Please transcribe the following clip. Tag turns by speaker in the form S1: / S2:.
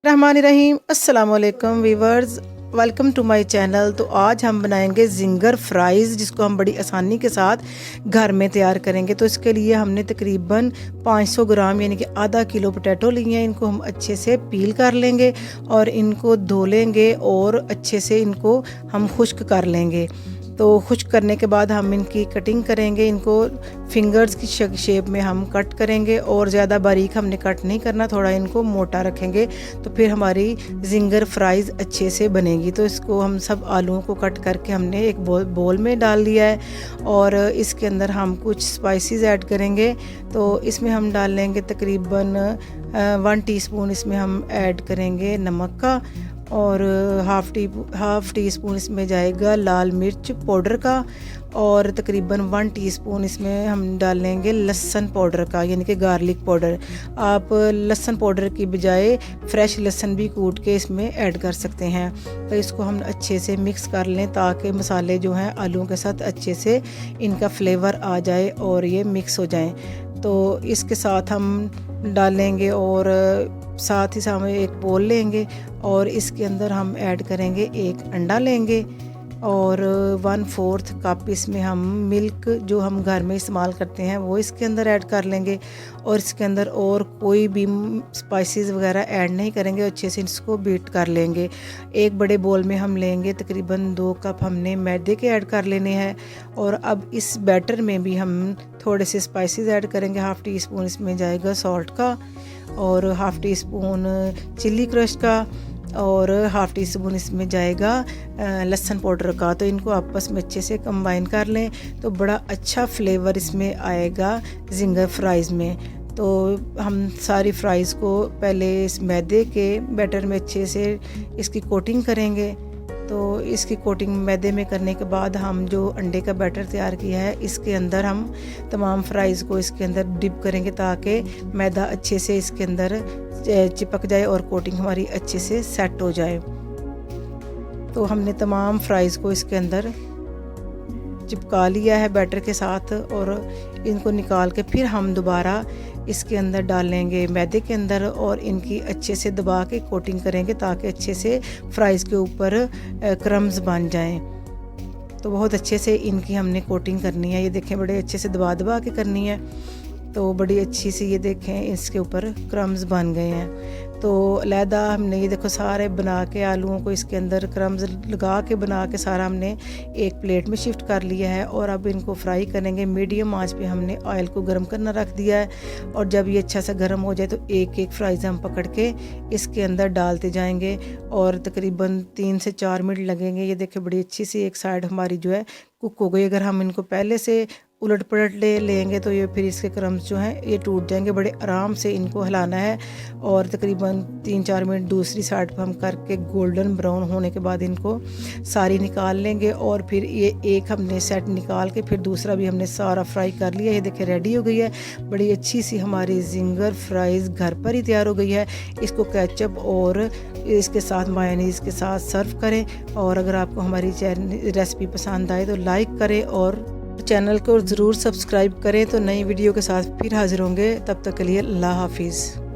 S1: रहमानिर्रहीम अस्सलाम वालेकुम viewers, welcome to my channel. तो आज हम बनाएंगे जिंगर फ्राइज़, जिसको हम बड़ी आसानी के साथ घर में तैयार करेंगे। तो इसके लिए हमने तकरीबन 500 ग्राम यानी कि आधा किलो पोटैटो लिए हैं। इनको हम अच्छे से पील कर लेंगे और इनको धो लेंगे और अच्छे से इनको हम खुश्क कर लेंगे। तो खुश्क करने के बाद हम इनकी कटिंग करेंगे। इनको फिंगर्स की शेप में हम कट करेंगे और ज़्यादा बारीक हमने कट नहीं करना, थोड़ा इनको मोटा रखेंगे तो फिर हमारी जिंगर फ्राइज़ अच्छे से बनेगी। तो इसको हम सब आलूओं को कट करके हमने एक बोल में डाल लिया है और इसके अंदर हम कुछ स्पाइसेस ऐड करेंगे। तो इसमें हम डाल लेंगे तकरीबन 1 टीस्पून इसमें हम ऐड करेंगे नमक का और हाफ़ टी स्पून इसमें जाएगा लाल मिर्च पाउडर का और तकरीबन 1 टीस्पून इसमें हम डालेंगे लहसुन पाउडर का यानी कि गार्लिक पाउडर। आप लहसुन पाउडर की बजाय फ्रेश लहसुन भी कूट के इसमें ऐड कर सकते हैं। तो इसको हम अच्छे से मिक्स कर लें ताकि मसाले जो हैं आलूओं के साथ अच्छे से इनका फ्लेवर आ जाए और ये मिक्स हो जाए। तो इसके साथ हम डालेंगे और साथ ही साथ एक बोल लेंगे और इसके अंदर हम ऐड करेंगे एक अंडा लेंगे और 1/4 कप इसमें हम मिल्क जो हम घर में इस्तेमाल करते हैं वो इसके अंदर ऐड कर लेंगे और इसके अंदर और कोई भी स्पाइसेस वगैरह ऐड नहीं करेंगे। अच्छे से इसको बीट कर लेंगे। एक बड़े बोल में हम लेंगे तकरीबन 2 कप हमने मैदे के ऐड कर लेने हैं और अब इस बैटर में भी हम थोड़े से स्पाइसेस ऐड करेंगे। हाफ़ टी स्पून इसमें जाएगा सॉल्ट का और half tea spoon chilli crush का और हाफ़ टी स्पून इसमें जाएगा लहसुन पाउडर का। तो इनको आपस में अच्छे से कंबाइन कर लें तो बड़ा अच्छा फ्लेवर इसमें आएगा जिंगर फ्राइज़ में। तो हम सारी फ्राइज़ को पहले इस मैदे के बैटर में अच्छे से इसकी कोटिंग करेंगे। तो इसकी कोटिंग मैदे में करने के बाद हम जो अंडे का बैटर तैयार किया है इसके अंदर हम तमाम फ्राइज़ को इसके अंदर डिप करेंगे ताकि मैदा अच्छे से इसके अंदर चिपक जाए और कोटिंग हमारी अच्छे से सेट हो जाए। तो हमने तमाम फ्राइज़ को इसके अंदर चिपका लिया है बैटर के साथ और इनको निकाल के फिर हम दोबारा इसके अंदर डालेंगे मैदे के अंदर और इनकी अच्छे से दबा के कोटिंग करेंगे ताकि अच्छे से फ्राइज़ के ऊपर क्रम्स बन जाएं। तो बहुत अच्छे से इनकी हमने कोटिंग करनी है। ये देखें बड़े अच्छे से दबा दबा के करनी है। तो बड़ी अच्छी सी ये देखें इसके ऊपर क्रम्स बन गए हैं। तो अलहदा हमने ये देखो सारे बना के आलूओं को इसके अंदर क्रम्स लगा के बना के सारा हमने एक प्लेट में शिफ्ट कर लिया है और अब इनको फ्राई करेंगे। मीडियम आंच पे हमने ऑयल को गर्म करना रख दिया है और जब ये अच्छा सा गर्म हो जाए तो एक एक फ्राइज़ हम पकड़ के इसके अंदर डालते जाएंगे और तकरीबन 3 से 4 मिनट लगेंगे। ये देखें बड़ी अच्छी सी एक साइड हमारी जो है कुक हो गई। अगर हम इनको पहले से उलट पलट लेंगे तो ये फिर इसके क्रम्स जो हैं ये टूट जाएंगे। बड़े आराम से इनको हिलाना है और तकरीबन 3-4 मिनट दूसरी साइड पर हम करके गोल्डन ब्राउन होने के बाद इनको सारी निकाल लेंगे और फिर ये एक हमने सेट निकाल के फिर दूसरा भी हमने सारा फ्राई कर लिया। ये देखिए रेडी हो गई है। बड़ी अच्छी सी हमारी जिंगर फ्राइज़ घर पर ही तैयार हो गई है। इसको केचप और इसके साथ मायोनीज़ के साथ सर्व करें और अगर आपको हमारी रेसिपी पसंद आए तो लाइक करें और चैनल को ज़रूर सब्सक्राइब करें। तो नई वीडियो के साथ फिर हाज़िर होंगे। तब तक के लिए अल्लाह हाफिज़।